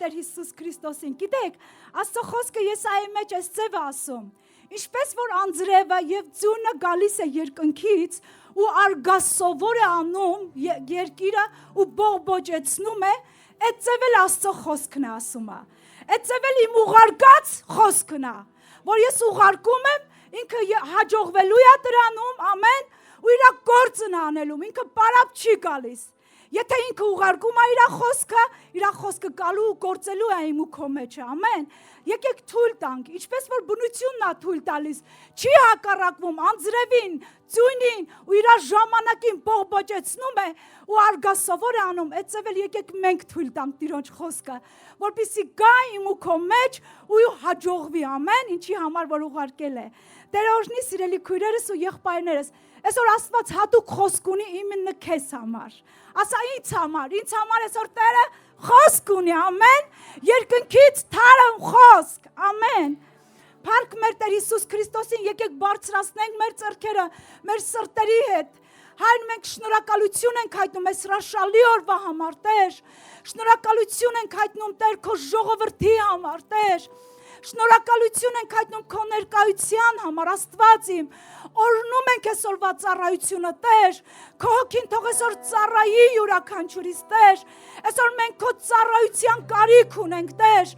Տեր Հիսուս Քրիստոսին։ Գիտեք, Աստծո խոսքը Եսայի մեջ էս ձև ասում։ Ինչպես որ անձրևը եւ ձյունը գալիս է երկնքից ու արգասովոր է անում երկիրը ու բողբոջեցնում է, այդ ձև էլ Աստծո խոսքն է ասում է։ Այդ ձև էլ իմ ուղարկած խոսքն է, որ ես ուղարկում եմ, ինքը հաջողվելու է դրանում, ամեն, ու իր գործն անելում, ինքը պարապ չի գալիս։ Եթե ինքը ուղարկում է իր խոսքը գալու ու գործելու է իմ ու քո մեջ, ամեն։ Եկեք թույլ տանք, ինչպես որ բնությունն է թույլ տալիս, չի հակառակվում անձրևին, ձյունին ու իր ժամանակին բողբոջեցնում է ու արգասովոր է անում, այդ ձև էլ եկեք մենք թույլ տանք Տիրոջ խոսքը, որպեսզի գա իմ ու քո մեջ ու հաջողվի, ամեն, ինչի համար որ ուղարկել է։ Տեր օրհնի սիրելի քույրերս ու եղբայրներս, այսօր Աստված հատուկ խոսք ունի իմը քեզ համար։ Ասա ինձ համար այսօր Տերը խոսք ունի, ամեն, երկնքից թարմ խոսք, ամեն։ Փառք մեր Տեր Հիսուս Քրիստոսին, եկեք բարձրացնենք մեր ձեռքերը, մեր սրտերի հետ։ Հայր մենք շնորհակալություն ենք հայտնում այս հրաշալի օրվա համար, Տեր։ Շնորհակալություն ենք հայտնում Տեր քո ժողովրդի համար, Տեր։ Շնորհակալություն ենք հայտնում քո ներկայության համար, Աստված իմ։ Օրհնում ենք այսօրվա ծառայությունը, Տեր։ Քո հոգին թող այսօր ծառայի յուրաքանչյուրիս, Տեր։ Այսօր մենք քո ծառայության կարիք ունենք, Տեր։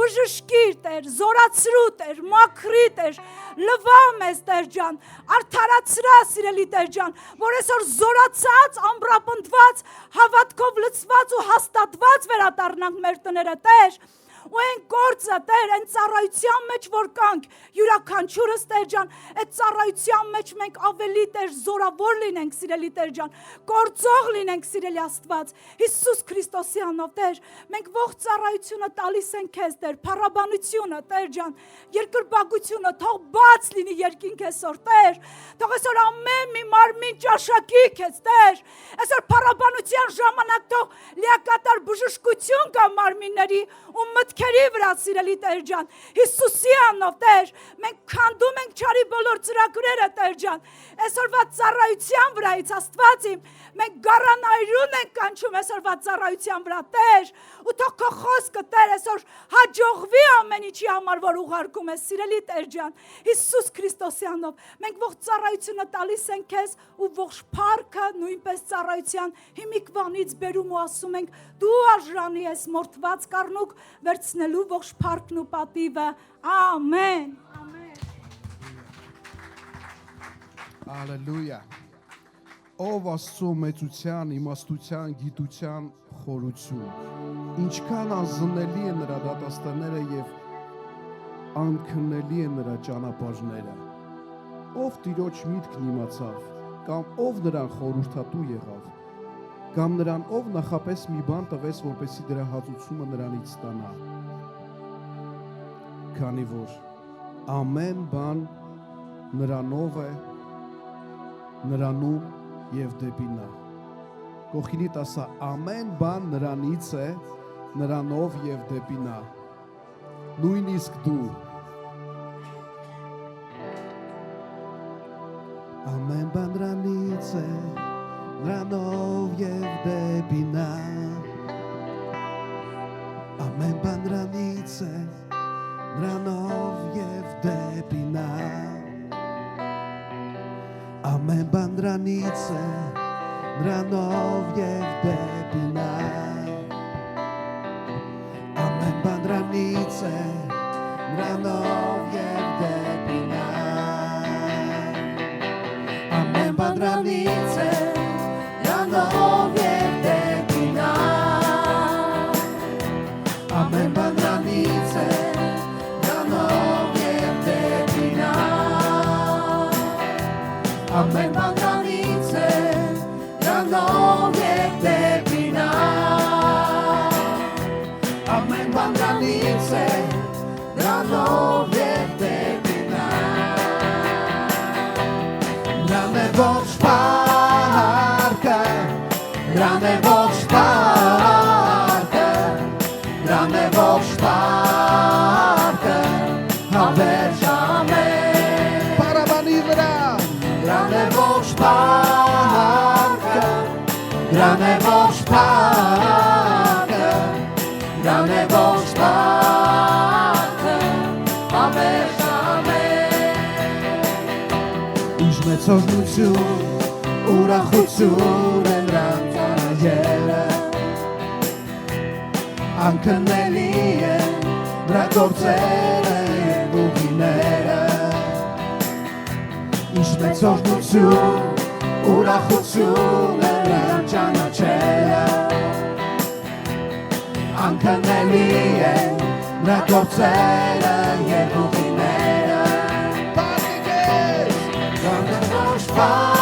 Բժշկիր, Տեր, զորացրու, Տեր, մաքրի, Տեր, լվա մեզ, Տեր ջան, արդարացրա, սիրելի Տեր ջան, որ այսօր զորացած, ամբրապնդված, հավատքով լցված ու հաստատված վերադառնանք մեր տները, Տեր։ Ու այն գործը, Տեր, այն ծառայության մեջ որ կանք, յուրաքանչյուրս, Տեր ջան, այդ ծառայության մեջ մենք ավելի, Տեր, զորավոր լինենք, սիրելի Տեր ջան, գործող լինենք, սիրելի Աստված, Հիսուս Քրիստոսի անով, Տեր, մենք ողջ ծառայությունը տալիս ենք քեզ, Տեր, փառաբանությունը, Տեր ջան, երկրպագությունը, թող բաց լինի երկինք այսօր, Տեր, թող այսօր ամեն մի մարմին ճաշակի քեզ, Տեր, այսօր փառաբանության ժամանակ թող լիակատար բժշկություն կա մարմինների ու մտքերի վրա, սիրելի Տեր ջան, Հիսուսի անով, Տեր, մենք քանդում ենք չարի բոլոր ծրագրերը, Տեր ջան, այսօրվա ծառայության վրայից, Աստված իմ, մենք գարանայրուն ենք կանչում այսօրվա ծառայության վրա, Տեր, ու թող քո խոսքը, Տեր, այսօր հաջողվի ամեն ինչի համար, որ ուղարկում ես, սիրելի Տեր ջան, Հիսուս Քրիստոսի անով, մենք ողջ ծառայությունը տալիս ենք քեզ ու ողջ փառքը նույնպես ծառայության հիմիկվանից բերում ու ասում ենք, դու արժանի ես մորթված կառնուկ վերցնելու ողջ փառքն ու պատիվը, ամեն, Ալելույա, ով Աստծո մեծության, իմաստության, գիտության խորություն, ինչքան անզնելի է նրա դատաստանները և անքննելի է նրա ճանապարհները, ով Տիրոջ միտքն իմացավ, կամ ով նրան խորհրդատու եղավ, կամ նրան ով նախապես մի բան տվեց, որպեսզի դրա հաճությունը նրանից ստանա, քանի որ ամեն բան նրանով է, նրանում և դեպի նա։ Կողքինիդ ասա, ամեն բան նրանից է, նրանով և դեպի նա։ Նույնիսկ դու։ Ամեն բան նրանից է, նրանով և դեպի նա։ Ամեն բան նրանից է, նրանով և դեպի նա։ Ամեն բան նրանից է, նրանով և դեպի նա։ Ամեն բան նրանից է, նրանով և դեպի նա։ Ամեն բան նրանից է, նրանով և դեպի նա։ Ամեն բան նրանից է, նրանով և դեպի նա։ Ամեն բան նրանից է, նրանով և դեպի նա։ Մեծօրնություն, ուրախություն են նրան ճանաչելը Անքննելի են նրա գործերը և ուղիները Ինչ մեծօրնություն, ուրախություն են նրան ճանաչելը Անքննելի են նրա գործերը և ուղիները Thank you.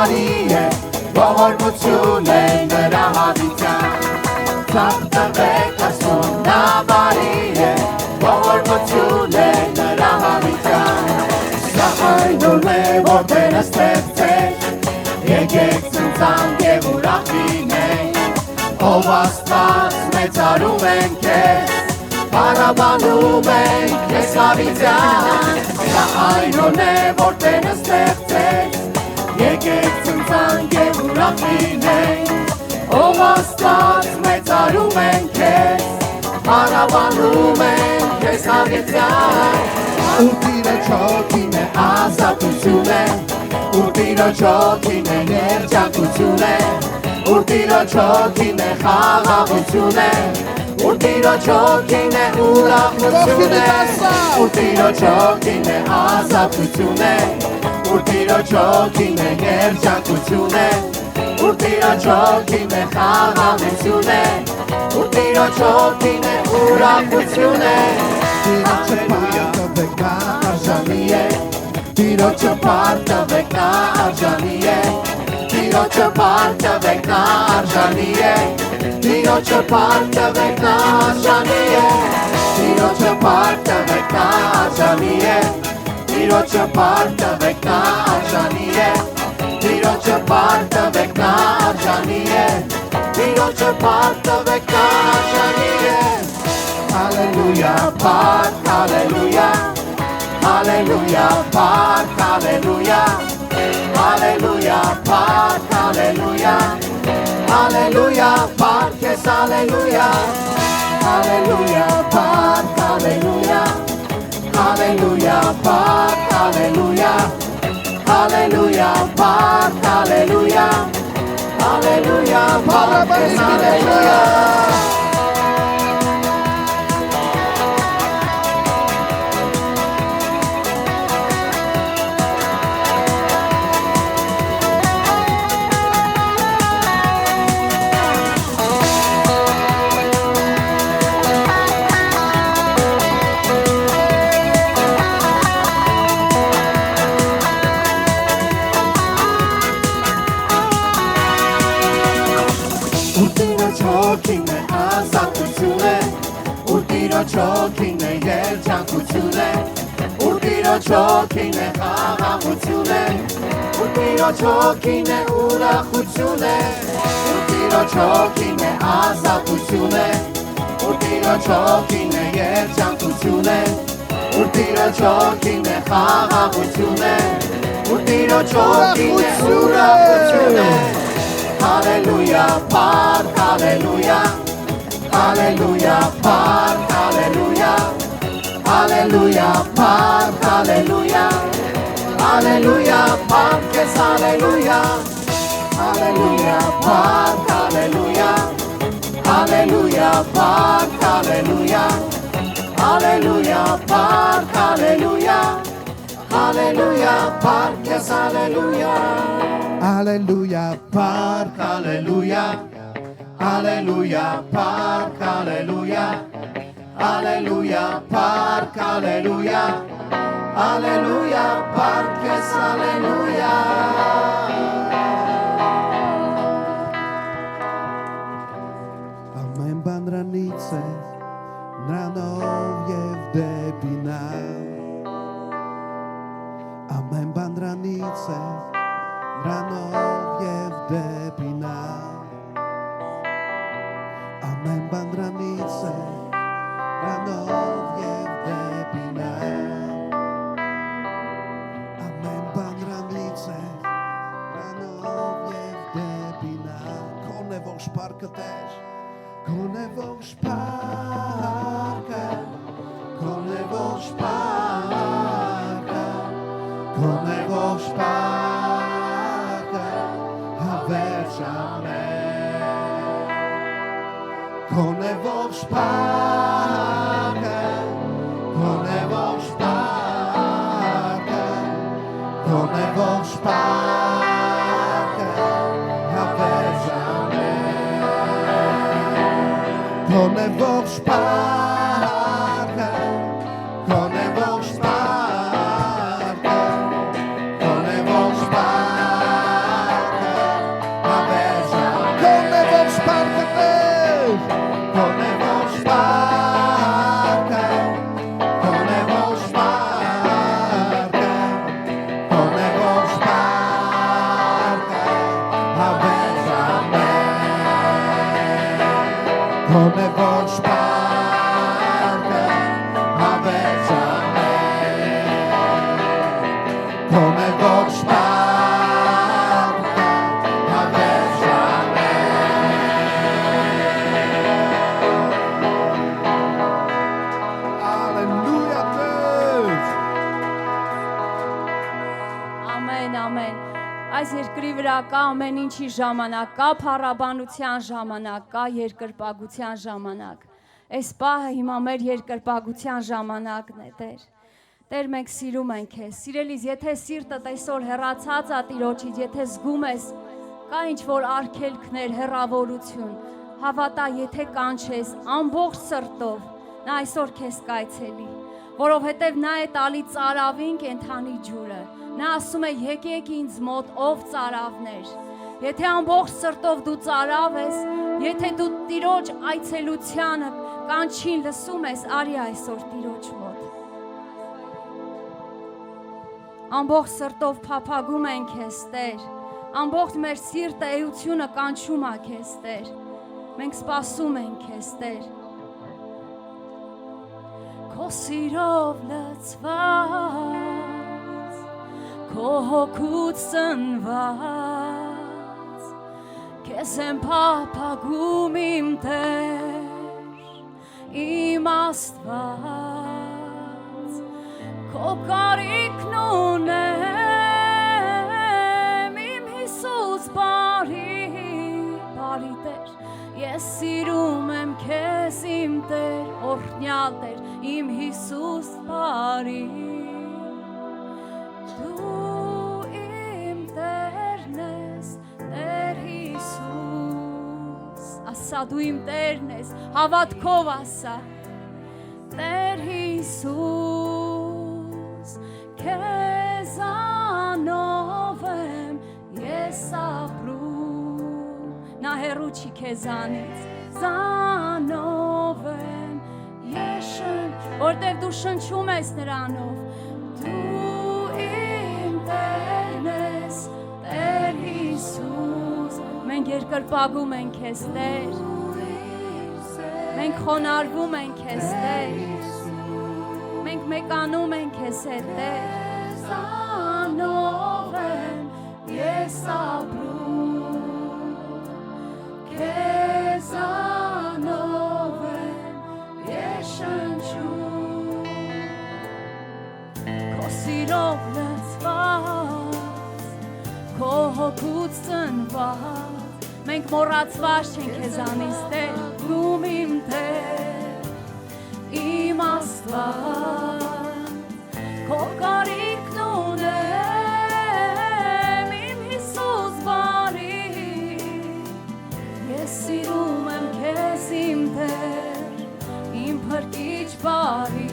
բարի է, ողորմություն է նրա հավիտյան։ Թափ տվեք Աստծուն, նա բարի է, ողորմություն է նրա հավիտյան։ Սա այն օրն է, որ Տերը ստեղծեց, եկեք ցնցանք եւ ուրախ լինենք, ով Աստված մեծարում ենք քեզ, Բարաբանում ենք քեզ հավիտյան։ Սա այն օրն է, որ Տերը ստեղծեց, եկեք ցնցանք եւ ուրախ լինենք, ով Աստված մեծարում ենք քեզ, Բարաբանում ենք քեզ հավիտյան։ Ու Տիրոջ հոգին է ազատություն է, ու Տիրոջ հոգին է երջանկություն է, ու Տիրոջ հոգին է խաղաղություն է, ու Տիրոջ հոգին է ուրախություն է, ու Տիրոջ հոգին է ազատություն է, ու Տիրոջ հոգին է երջանկություն է, ու Տիրոջ հոգին է խաղաղություն է, ու Տիրոջ հոգին է ուրախություն է։ Տիրոջը պարտվեք նա արժանի է, Տիրոջը պարտվեք նա արժանի է, Տիրոջը պարտվեք նա արժանի է, Տիրոջը պարտվեք նա արժանի է, Տիրոջը պարտվեք նա արժանի է, Տիրոջը պարտվեք նա արժանի է, Տիրոջը պարտվեք նա արժանի է։ Հալելույա, պարտ, հալելույա, Hallelujah, Park, Hallelujah, Hallelujah, Park, Hallelujah, Hallelujah, Park, yes, Hallelujah, Hallelujah, Park, Hallelujah, Hallelujah, Park, Hallelujah, Hallelujah, Park, Hallelujah, Hallelujah, Park, yes, Hallelujah. Հոգին է երջանկություն է, ու Տիրոջ հոգին է խաղաղություն է, ու Տիրոջ հոգին է ուրախություն է, ու Տիրոջ հոգին է ազատություն է, ու Տիրոջ հոգին է երջանկություն է, ու Տիրոջ հոգին է խաղաղություն է, ու Տիրոջ հոգին է ուրախություն է։ Հալելույա, Փառք, հալելույա, Hallelujah, Park, Hallelujah, Hallelujah, Park, Hallelujah, Hallelujah, Park, yes, Hallelujah, Hallelujah, Park, Hallelujah, Hallelujah, Park, Hallelujah, Hallelujah, Park, Hallelujah, Hallelujah, Park, yes, Hallelujah, Hallelujah, Park, Hallelujah. Hallelujah, Park, Hallelujah, Hallelujah, Park, Hallelujah, Hallelujah, Park, yes, Hallelujah. Ամեն բան նրանից է, նրանով և դեպի նա, ամեն բան նրանից է, նրանով և դեպի նա, ամեն բան նրանից է, նրանով և դեպի նա, ամեն բան նրանից է, նրանով և դեպի նա, քոն է ողջ պարկը Տեր, քոն է ողջ պարկը, քոն է ողջ պարկը, քոն է ողջ պարկը, հավերժ ամեն, քոն է ողջ պարկը, քոն է ողջ պարկը, քոն է ողջ պարկը, հավերժ Քոն է ողջ պարկը, քոն է ողջ պարկը, քոն է ողջ պարկը, Այս երկրի վրա կա ամեն ինչի ժամանակ, կա փառաբանության ժամանակ, կա երկրպագության ժամանակ։ Այս պահը հիմա մեր երկրպագության ժամանակն է, Տեր։ Տեր, մենք սիրում ենք քեզ։ Սիրելիս, եթե սիրտդ այսօր հեռացած է Տիրոջից, եթե զգում ես կա ինչ-որ արգելքներ, հեռավորություն, հավատա, եթե կանչես ամբողջ սրտով, նա այսօր քեզ կայցելի, որովհետև նա է տալի ծարավին կենդանի ջուրը։ Նա ասում է եկեք ինձ մոտ ով ծարավներ։ Եթե ամբողջ սրտով դու ծարավ ես, եթե դու Տիրոջ այցելությանը կանչին լսում ես, արի այսօր Տիրոջ մոտ։ Ամբողջ սրտով փափագում ենք քեզ, Տեր։ Ամբողջ մեր սիրտը էությունը կանչում է քեզ, Տեր։ Մենք սպասում ենք քեզ, Տեր։ Քո սիրով լցված, քո հոգուց ծնված, քեզ եմ փափագում իմ Տեր, իմ Աստված, քո կարիքն ունեմ, իմ Հիսուս բարի Տեր, ես սիրում եմ քեզ իմ Տեր, օրհնյալ Տեր, իմ Հիսուս բարի, դու իմ Տերն ես, Տեր Հիսուս, ասա դու իմ Տերն ես, հավատքով ասա, Տեր Հիսուս, քեզանով եմ ես ապրում, նա հեռու չի քեզանից, զանով եմ ես որտև դու շնչում ես նրանով, դու իմ Տերն ես, Տեր Հիսուս, մենք երկրպագում ենք քեզ, Տեր, մենք խոնարհվում ենք քեզ, Տեր, մենք մեկանում ենք քեզ հետ, Տեր, զանով եմ ես ապրում, քեզանով եմ ես շնչում, քո սիրով լցված, քո հոգուց ծնված, մենք մոռացված չենք քեզանից, Տեր, դու իմ Տեր, իմ Աստված, քո կարիքն ունեմ, իմ Հիսուս բարի, ես սիրում եմ քեզ իմ Տեր, իմ փրկիչ բարի,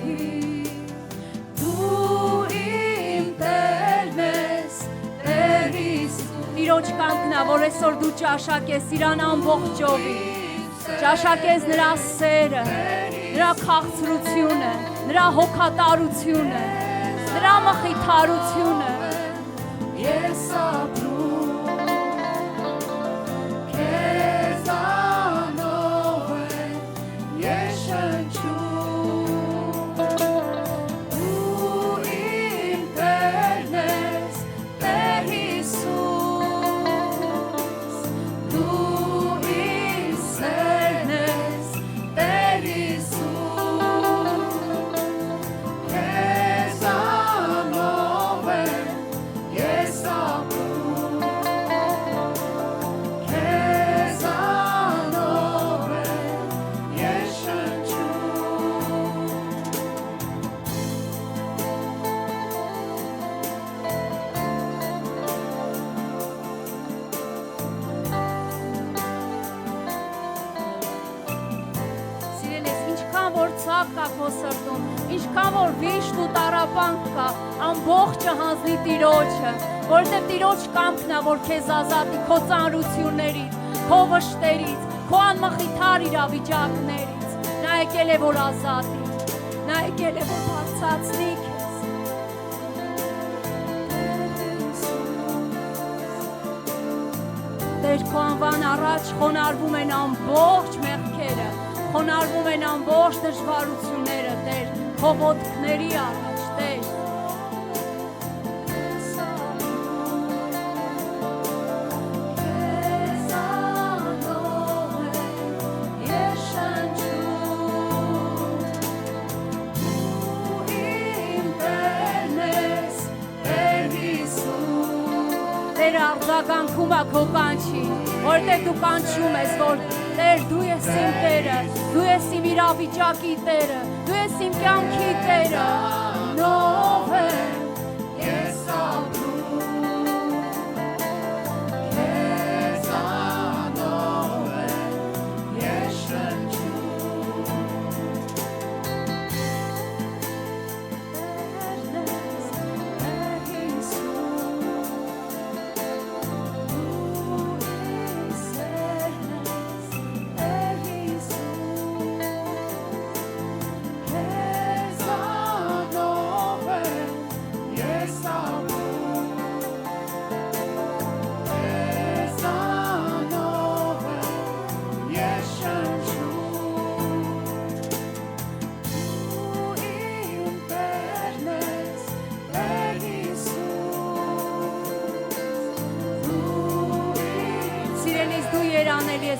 դու իմ Տերն ես, Տեր Հիսուս, Տիրոջ կամքն է, որ այսօր դու ճաշակես իրան ամբողջովի, ճաշակես նրա սերը, նրա քաղցրությունը, նրա հոգատարությունը, նրա մխիթարությունը, ես ապրում, քեզանով եմ ես շնչում, դու իմ Տերն ես, Տեր Հիսուս, դու իմ սերն ես, Տեր Հիսուս, քեզանով եմ ես ապրում, քեզանով եմ ես շնչում, Սիրելիս, ինչքան որ ցավ կա քո սրտում, ինչքան որ վիշտ ու տառապանք կա, ամբողջը հանձնի Տիրոջը, որովհետև Տիրոջ կամքն է, որ քեզ ազատի քո ծանրություններից, քո վշտերից, քո անմխիթար իրավիճակներից, նա եկել է որ ազատի, նա եկել է որ բարձրացնի քեզ, Տեր քո անվան առաջ խոնարհվում են ամբողջ մեղքերը, խոնարհվում են ամբողջ դժվարությունները, Տեր, քո ոտքների առաջ, Տեր, քեզանով եմ ես շնչում, դու իմ Տերն ես, Տեր Հիսուս, Տեր արձագանքում է քո կանչի, որտեղ դու կանչում ես, որ Տեր, դու ես իմ Տերը, դու ես իմ իրավիճակի Տերը, դու ես իմ կյանքի Տերը, նով է ես ապրում, քեզանով է ես շնչում,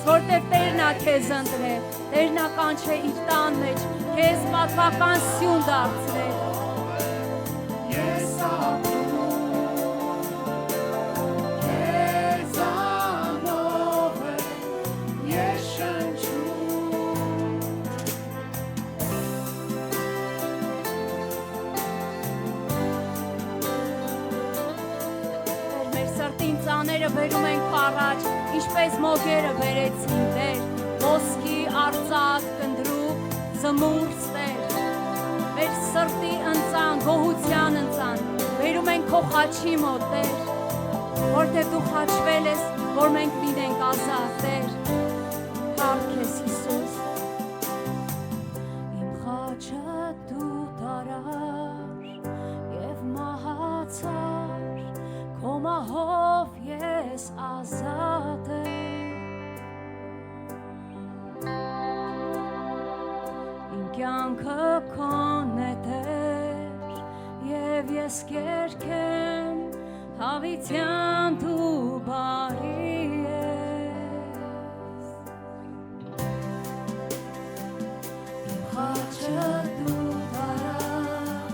որտեղ Տերն է քեզ ընտրել, Տերն է կանչել իր տան մեջ, քեզ պատվական սյուն դարձրել։ Ես ապրում, քեզանով է ես շնչում, մեր սրտին ծաները բերում ենք առաջ, ինչպես մոգերը բերեցին Տեր, ոսկի, արծաթ, կնդրուկ, զմուրց Տեր, մեր սրտի ընծան, գոհության ընծան, բերում ենք քո խաչի մոտ Տեր, որտեղ դու խաչվել ես, որ մենք լինենք ազատ Տեր, փառք քեզ Հիսուս, իմ խաչը դու տարար եւ մահացար, քո մահով ես ազատ եմ, իմ կյանքը քոն է Տեր, և ես կերքեմ, հավիտյան դու բարի ես, իմ խաչը դու տարար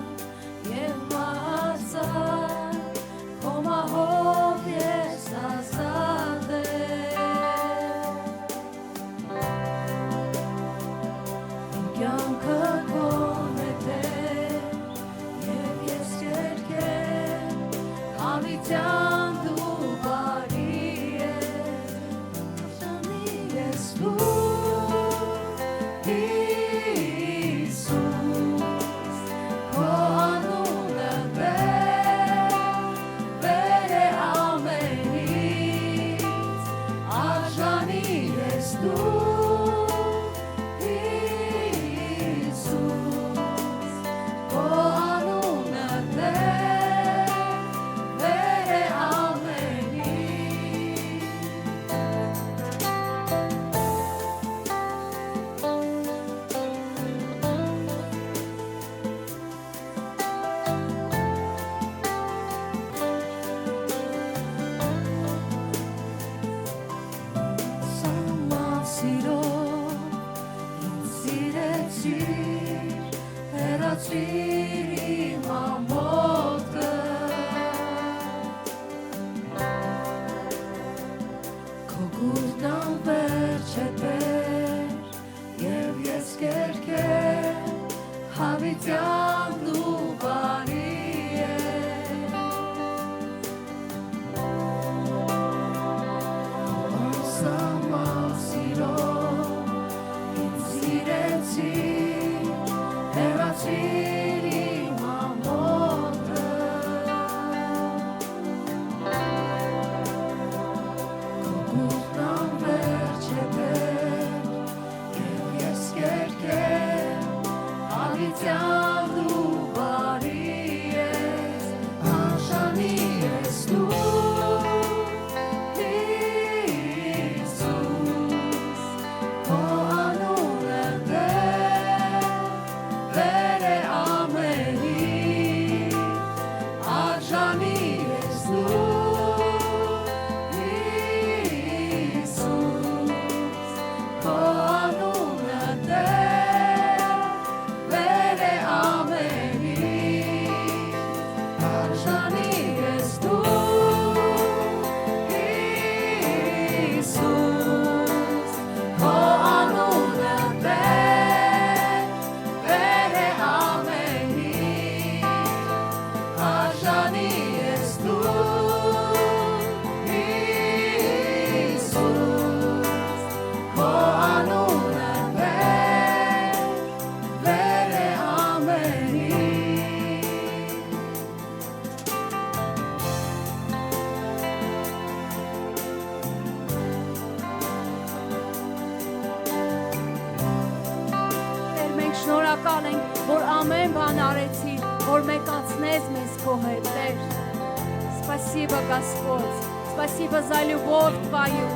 և մահացար, քո մահով ես ազատ եմ, իմ կյանքը քոն է Տեր, և ես կերքեմ, հավիտյան դու բարի ես, որ մեկացնես մեզ քո հետ, Տեր։ Спасибо, Господь. Спасибо за любовь Твою.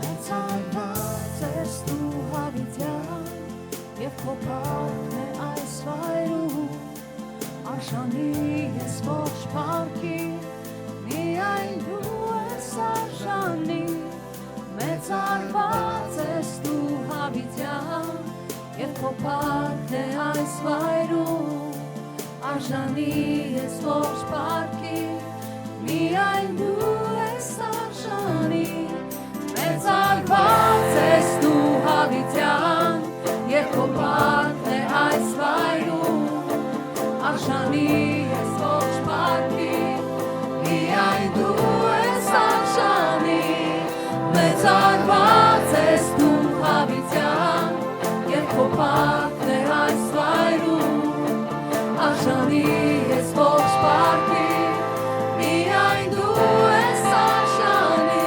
Մեծարված ես դու հավիտյան, և քո փառքն է այս վայրում, արժանի ես ողջ փառքի, միայն դու ես արժանի։ Մեծարված ես դու հավիտյան, և քո փառքն է այս վայրում, արժանի ես ողջ փառքի, միայն դու ես արժանի։ Մեծարված ես դու հավիտյան, և քո փառքն է այս վայրում, արժանի ես ողջ փառքի, միայն դու ես արժանի։ Մեծարված ես դու հավիտյան, և քո փառքն է այս վայրում, արժանի ես ողջ փառքի, միայն դու ես արժանի։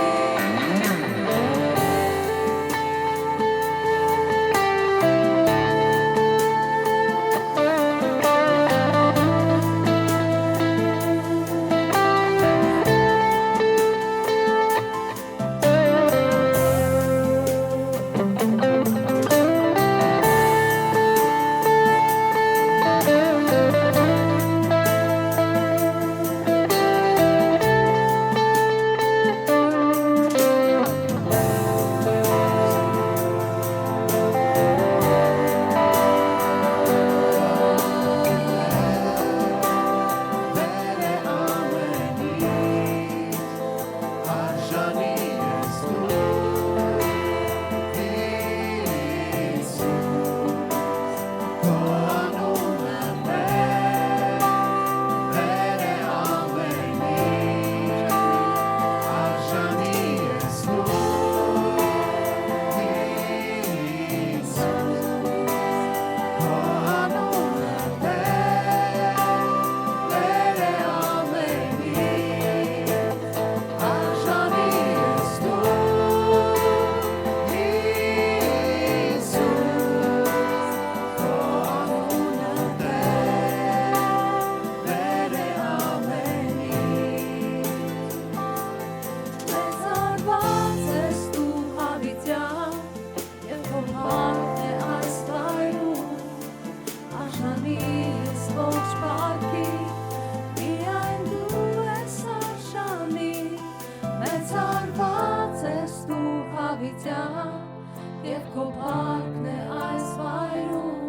Եվ քո փառքն է այս վայրում,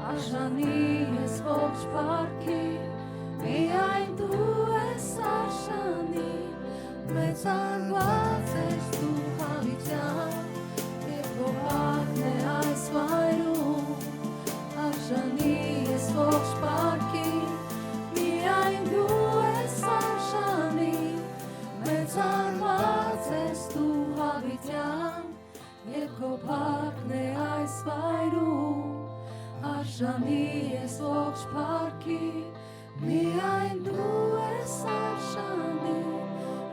արժանի ես ողջ փառքի, միայն դու ես արժանի։ Մեծարված ես դու հավիտյան, և քո փառքն է այս վայրում, արժանի ես ողջ փառքի, միայն դու ես արժանի։ Մեծարված ես դու հավիտյան, և քո փառքն է այս վայրում, արժանի ես ողջ փառքի, միայն դու ես արժանի։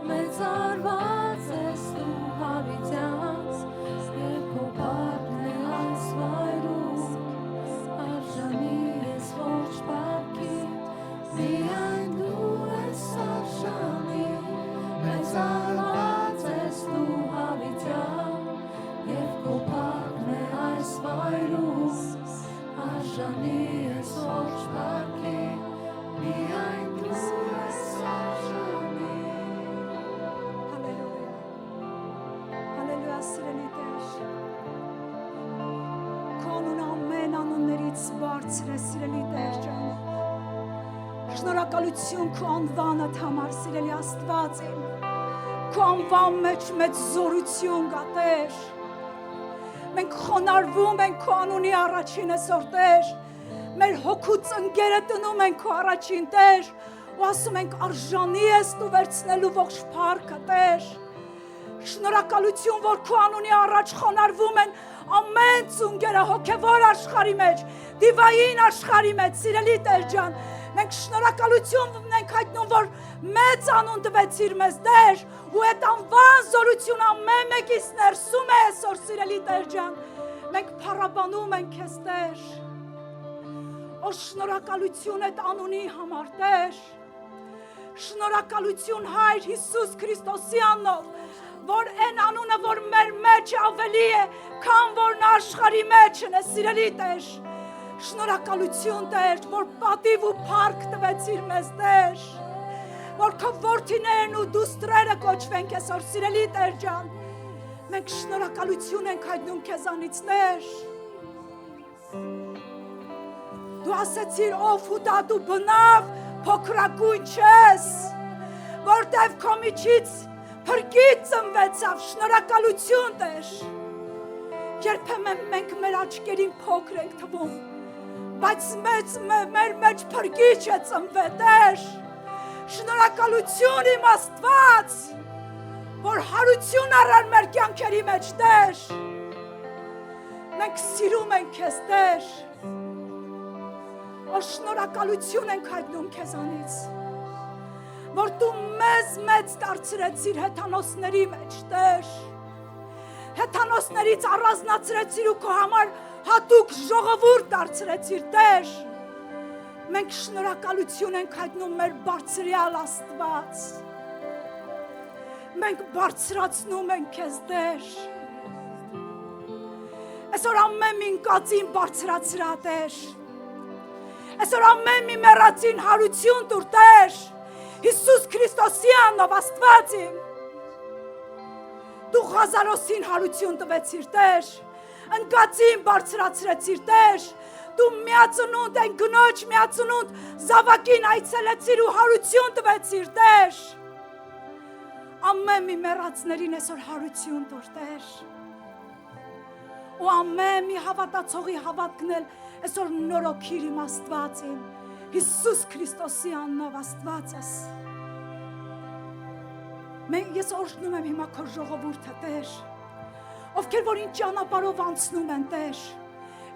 Մեծարված ես դու հավիտյան, և քո փառքն է այս վայրում, արժանի ես ողջ փառքի, միայն դու ես արժանի։ Մեծարված ես դու հավիտյան, և քո փառքն է այս վայրում, արժանի ես ողջ փառքի, միայն դու ես արժանի։ Հալելույա։ Հալելույա, սիրելի Տեր։ Քո անունը ամեն անուններից բարձր է, սիրելի Տեր ջան։ Շնորհակալություն քո անվանդ համար, սիրելի Աստված իմ։ Քո անվան մեջ մեծ զորություն կա, Տեր։ Մենք խոնարհվում ենք քո անունի առաջին այսօր, Տեր։ Մեր հոգուց ընկերը տնում ենք քո առաջին, Տեր, ու ասում ենք արժանի ես դու վերցնելու ողջ փառքը, Տեր։ Շնորհակալություն, որ քո անունի առաջ խոնարհվում են ամեն ծունկերը հոգևոր աշխարհի մեջ, դիվային աշխարհի մեջ, սիրելի Տեր ջան, Մենք շնորհակալություն ունենք հայտնում, որ մեծ անուն տվեցիր մեզ Տեր, ու այդ անվան զորություն ամեն մեկից ներսում է այսօր սիրելի Տեր ջան։ Մենք փառաբանում ենք քեզ Տեր։ Օ շնորհակալություն այդ անունի համար Տեր։ Շնորհակալություն Հայր Հիսուս Քրիստոսի անունով, որ այն անունը, որ մեր մեջ ավելի է, քան որ աշխարհի մեջն է, սիրելի Տեր։ Շնորհակալություն Տեր, որ պատիվ ու փառք տվեցիր մեզ Տեր, որ քո որդիներն ու դուստրերը կոչվենք այսօր սիրելի Տեր ջան։ Մենք շնորհակալություն ենք հայտնում քեզանից Տեր։ Դու ասեցիր ով հուտա դու բնավ փոքրագույն չես, որտև քո միջից փրկիչ ծնվեցավ, շնորհակալություն Տեր։ Երբեմն մենք մեր աչքերին փոքր ենք թվում, բայց մեր մեջ փրկիչ է ծնվել Տեր։ Շնորհակալություն իմ Աստված, որ հարություն առար մեր կյանքերի մեջ Տեր։ Մենք սիրում ենք քեզ Տեր։ Որ շնորհակալություն ենք հայտնում քեզանից, որ դու մեծ դարձրեցիր հեթանոսների մեջ Տեր։ Հեթանոսներից առանձնացրեցիր ու քո համար հատուկ ժողովուրդ դարձրեցիր Տեր։ Մենք շնորհակալություն ենք հայտնում մեր բարձրյալ Աստված։ Մենք բարձրացնում ենք քեզ Տեր։ Այսօր ամեն մի ընկածին բարձրացրա Տեր։ Այսօր ամեն մի մեռածին հարություն տուր Տեր։ Հիսուս Քրիստոսի անունով Աստված իմ։ Դու Ղազարոսին հարություն տվեցիր Տեր։ Ընկածին բարձրացրեցիր Տեր։ Դու միածնունդ այն գնոջ միածնունդ զավակին այցելեցիր ու հարություն տվեցիր Տեր։ Ամեն մի մեռածներին այսօր հարություն տուր Տեր։ Ու ամեն մի հավատացողի հավատքն էլ այսօր նորոգիր իմ Աստված իմ, Հիսուս Քրիստոսի անունով Աստված ես։ Ես օրհնում եմ հիմա քո ժողովուրդը Տեր, ովքեր որ ինչ ճանապարհով անցնում են Տեր,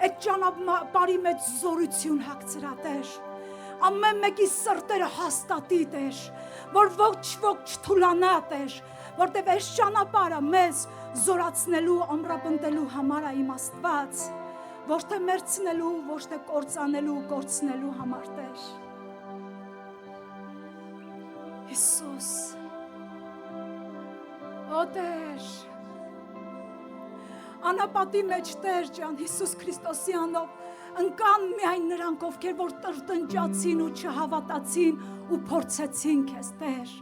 այդ ճանապարհի մեջ զորություն հագցրա Տեր, ամեն մեկի սրտերը հաստատի Տեր, որ ոք չթուլանա Տեր, որտև այս ճանապարհը մեզ զորացնելու, ամրապնդելու համար է իմ Աստված, ոչ թե մերցնելու, ոչ թե կործանելու, կորցնելու համար Տեր։ Հիսուս, Օ Տեր, անապատի մեջ Տեր ջան, Հիսուս Քրիստոսի անունով ընկան միայն նրանք, ովքեր որ տրտնջացին ու չհավատացին ու փորձեցին քեզ Տեր,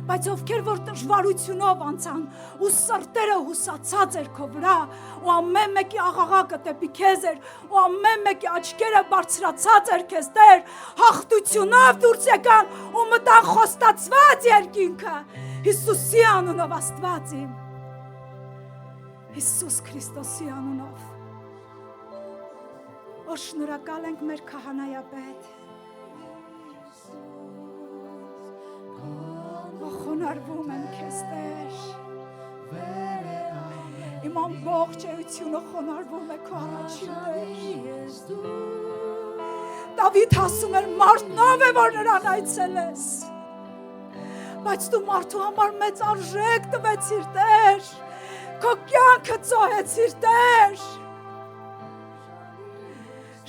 բայց ովքեր որ դժվարությունով անցան ու սրտերը հուսացած էր քո վրա ու ամեն մեկի աղաղակը դեպի քեզ էր ու ամեն մեկի աչքերը բարձրացած էր քեզ Տեր, հաղթությունով դուրս եկան ու մտան խոստացված երկինքը Հիսուսի անունով Աստված իմ, Հիսուս Քրիստոսի անունով։ Օ շնորհակալ ենք մեր քահանայապետ։ Խոնարհվում եմ քեզ Տեր։ Իմ ամբողջ էությունը խոնարհվում է քո առաջին Տեր։ Դավիթ ասում էր մարդնով է որ նրան այցելես։ Բայց դու մարդու համար մեծ արժեք տվեցիր Տեր։ Քո կյանքը ծոհեցիր Տեր։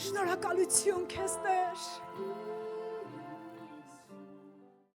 Շնորհակալություն քեզ Տեր։